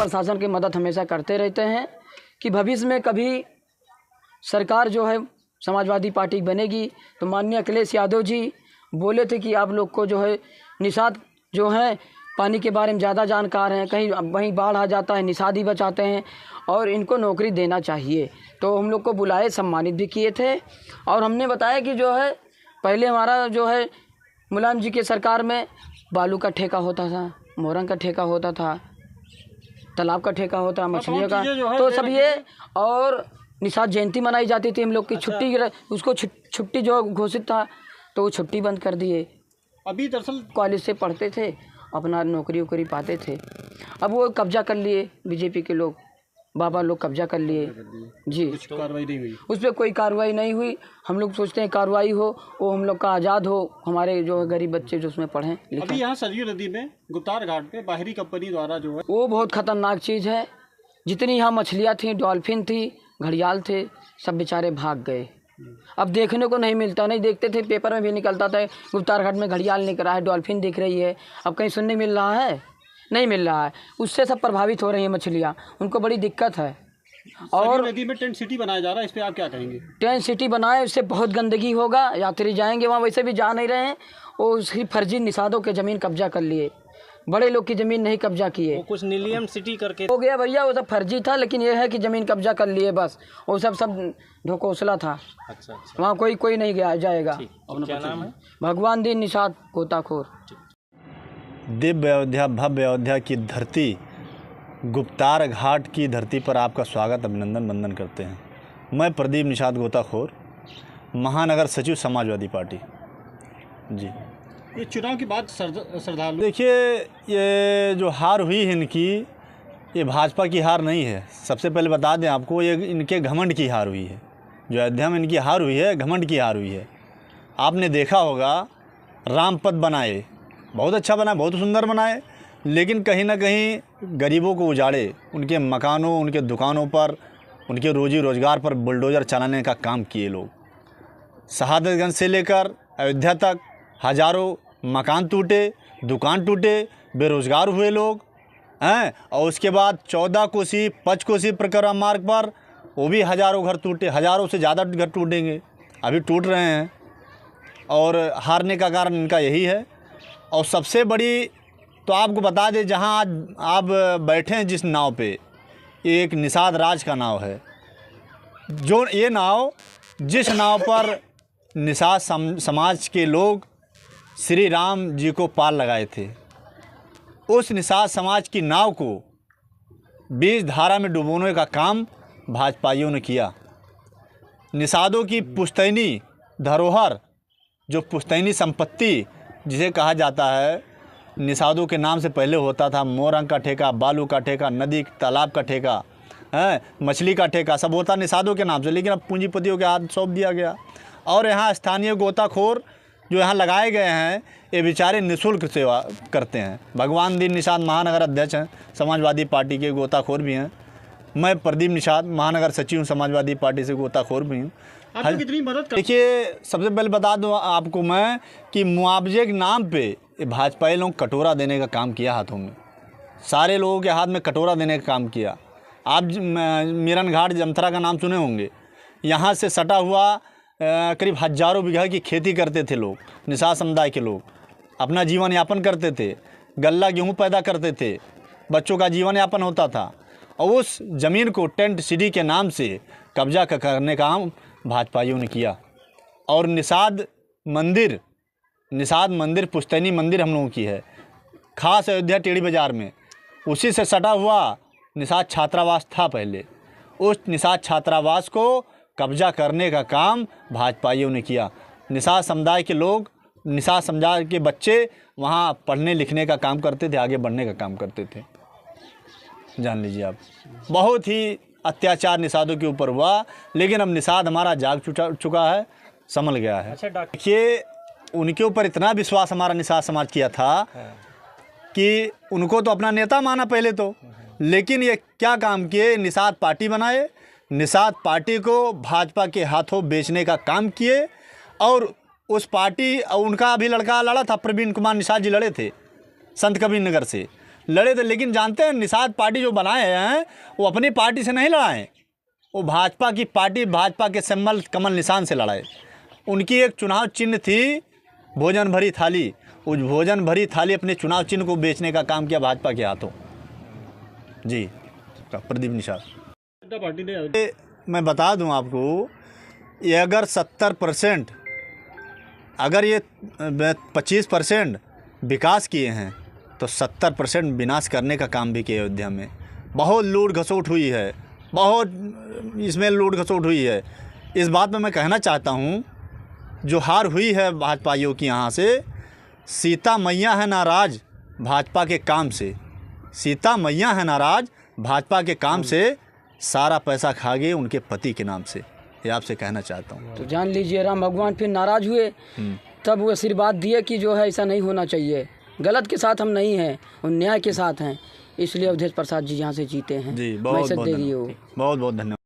प्रशासन की मदद हमेशा करते रहते हैं कि भविष्य में कभी सरकार जो है समाजवादी पार्टी बनेगी तो माननीय अखिलेश यादव जी बोले थे कि आप लोग को जो है निषाद जो है पानी के बारे में ज़्यादा जानकार हैं, कहीं वहीं बाढ़ आ जाता है निषाद ही बचाते हैं और इनको नौकरी देना चाहिए। तो हम लोग को बुलाए, सम्मानित भी किए थे और हमने बताया कि जो है पहले हमारा जो है मुलायम जी के सरकार में बालू का ठेका होता था, मोरंग का ठेका होता था, तालाब का ठेका होता, मछलियों का, तो सब ये और निषाद जयंती मनाई जाती थी हम लोग की। छुट्टी उसको छुट्टी जो घोषित था तो वो छुट्टी बंद कर दिए। अभी दरअसल कॉलेज से पढ़ते थे, अपना नौकरी वोकरी पाते थे, अब वो कब्जा कर लिए बीजेपी के लोग, बाबा लोग कब्जा कर लिए जी। कुछ कार्रवाई नहीं हुई, उस पर कोई कार्रवाई नहीं हुई। हम लोग सोचते हैं कार्रवाई हो, वो हम लोग का आज़ाद हो, हमारे जो गरीब बच्चे जो उसमें पढ़ें लिखें। अभी यहाँ सरयू नदी में गुप्तार घाट पे बाहरी कंपनी द्वारा जो है वो बहुत ख़तरनाक चीज़ है। जितनी यहाँ मछलियाँ थी, डॉल्फिन थी, घड़ियाल थे, सब बेचारे भाग गए। अब देखने को नहीं मिलता, नहीं देखते थे, पेपर में भी निकलता था गुप्तार घाट में घड़ियाल निकल रहा है, डॉल्फिन दिख रही है, अब कहीं सुनने मिल रहा है, नहीं मिल रहा है। उससे सब प्रभावित हो रही हैं मछलियाँ, उनको बड़ी दिक्कत है। और नदी में टेंट सिटी बनाया जा रहा है, इस पर आप क्या कहेंगे? टेंट सिटी बनाए, उससे बहुत गंदगी होगा, यात्री जाएंगे वहाँ, वैसे भी जा नहीं रहे हैं। वो उसकी फर्जी निषादों के ज़मीन कब्जा कर लिए, बड़े लोग की ज़मीन नहीं कब्जा किए। वो कुछ नीलियम सिटी करके हो गया भैया, वो सब फर्जी था, लेकिन ये है कि ज़मीन कब्जा कर लिए बस, वो सब ढकोसला था। अच्छा। वहाँ कोई नहीं गया जाएगा। क्या नाम है? भगवान दीन निषाद गोताखोर। दिव्य अयोध्या, भव्य अयोध्या की धरती, गुप्तार घाट की धरती पर आपका स्वागत, अभिनंदन, वंदन करते हैं। मैं प्रदीप निषाद गोताखोर, महानगर सचिव समाजवादी पार्टी जी। ये चुनाव के बाद श्रद्धालु, देखिए, ये जो हार हुई है इनकी, ये भाजपा की हार नहीं है। सबसे पहले बता दें आपको, ये इनके घमंड की हार हुई है। जो अयोध्या में इनकी हार हुई है, घमंड की हार हुई है। आपने देखा होगा, राम पथ बनाए, बहुत अच्छा बना, बहुत सुंदर बनाए, लेकिन कहीं ना कहीं गरीबों को उजाड़े, उनके मकानों, उनके दुकानों पर, उनके रोजी रोज़गार पर बुलडोज़र चलाने का काम किए लोग। शहादतगंज से लेकर अयोध्या तक हज़ारों मकान टूटे, दुकान टूटे, बेरोज़गार हुए लोग हैं। और उसके बाद 14 कोसी, पंचकोसी परिक्रमा मार्ग पर वो भी हज़ारों घर टूटे, हज़ारों से ज़्यादा घर टूटेंगे, अभी टूट रहे हैं। और हारने का कारण इनका यही है। और सबसे बड़ी तो आपको बता दें, जहां आज आप बैठे हैं जिस नाव पे, ये एक निषाद राज का नाव है। जो ये नाव, जिस नाव पर निषाद समाज के लोग श्री राम जी को पार लगाए थे, उस निषाद समाज की नाव को बीज धारा में डुबोने का काम भाजपाइयों ने किया। निषादों की पुश्तैनी धरोहर, जो पुश्तैनी संपत्ति जिसे कहा जाता है, निषादों के नाम से पहले होता था मोरंग का ठेका, बालू का ठेका, नदी तालाब का ठेका, है मछली का ठेका, सब होता निषादों के नाम से, लेकिन अब पूंजीपतियों के हाथ सौंप दिया गया। और यहाँ स्थानीय गोताखोर जो यहाँ लगाए गए हैं, ये बेचारे निःशुल्क सेवा करते हैं। भगवान दीन निषाद महानगर अध्यक्ष हैं, समाजवादी पार्टी के गोताखोर भी हैं। मैं प्रदीप निषाद, महानगर सचिव हूँ, समाजवादी पार्टी से गोताखोर भी हूँ। आपको कितनी मदद कर? देखिए, सबसे पहले बता दूं आपको मैं कि मुआवजे के नाम पे भाजपाई लोग कटोरा देने का काम किया हाथों में, सारे लोगों के हाथ में कटोरा देने का काम किया। आप मीरन घाट जमथरा का नाम सुने होंगे, यहाँ से सटा हुआ करीब हज़ारों बीघा की खेती करते थे लोग, निषाद समुदाय के लोग अपना जीवन यापन करते थे, गल्ला गेहूँ पैदा करते थे, बच्चों का जीवन यापन होता था। और उस ज़मीन को टेंट सिटी के नाम से कब्जा करने का काम भाजपाइयों ने किया। और निषाद मंदिर पुश्तैनी मंदिर हम लोगों की है, खास अयोध्या टेढ़ी बाज़ार में, उसी से सटा हुआ निषाद छात्रावास था पहले, उस निषाद छात्रावास को कब्जा करने का काम भाजपाइयों ने किया। निषाद समुदाय के लोग, निषाद समुदाय के बच्चे वहाँ पढ़ने लिखने का काम करते थे, आगे बढ़ने का काम करते थे। जान लीजिए आप, बहुत ही अत्याचार निषादों के ऊपर हुआ, लेकिन अब निषाद हमारा जाग चुका है, संभल गया है। अच्छा डॉक्टर, देखिए उनके ऊपर इतना विश्वास हमारा निषाद समाज किया था कि उनको तो अपना नेता माना पहले तो, लेकिन ये क्या काम किए, निषाद पार्टी बनाए, निषाद पार्टी को भाजपा के हाथों बेचने का काम किए। और उस पार्टी, उनका अभी लड़का लड़ा था, प्रवीण कुमार निषाद जी लड़े थे, संत कबीर नगर से लड़े थे। लेकिन जानते हैं निषाद पार्टी जो बनाए हैं वो अपनी पार्टी से नहीं लड़ाए, वो भाजपा की पार्टी, भाजपा के सिंबल कमल निशान से लड़ाए। उनकी एक चुनाव चिन्ह थी भोजन भरी थाली, उस भोजन भरी थाली अपने चुनाव चिन्ह को बेचने का काम किया भाजपा के हाथों। जी, प्रदीप निषाद पार्टी ने मैं बता दूं आपको, ये अगर 70%, अगर ये 25% विकास किए हैं तो 70% विनाश करने का काम भी किया अयोध्या में। बहुत लूट घसोट हुई है, बहुत इसमें लूट घसोट हुई है। इस बात में मैं कहना चाहता हूँ, जो हार हुई है भाजपाइयों की यहाँ से, सीता मैया है नाराज भाजपा के काम से, सीता मैया है नाराज भाजपा के काम से, सारा पैसा खा गए उनके पति के नाम से। ये आपसे कहना चाहता हूँ। तो जान लीजिए राम भगवान फिर नाराज़ हुए, तब वो आशीर्वाद दिए कि जो है ऐसा नहीं होना चाहिए, गलत के साथ हम नहीं हैं, हम न्याय के साथ हैं, इसलिए अवधेश प्रसाद जी यहाँ से जीते हैं। जी, बहुत बहुत धन्यवाद।